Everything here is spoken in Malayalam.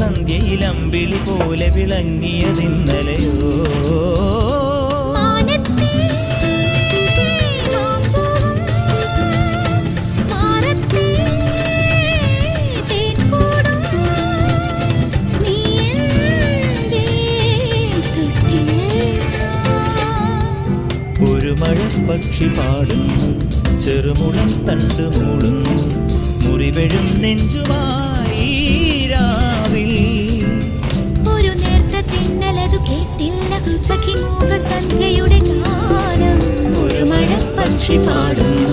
സന്ധ്യയിലമ്പിളി പോലെ വിളങ്ങിയതിന്നലെയോ ഒരു മഴപ്പക്ഷി പാടുന്നു ചെറുമുളം തണ്ടു മൂടുന്നു മുറിവെഴും നെഞ്ചുമായി രാവിൽ ഒരു നേർത്ത തിന്നലതു കേട്ടില്ല സഖിമൂക സന്ധ്യയുടെ ഗാനം ഒരു മഴപ്പക്ഷി പാടുന്നു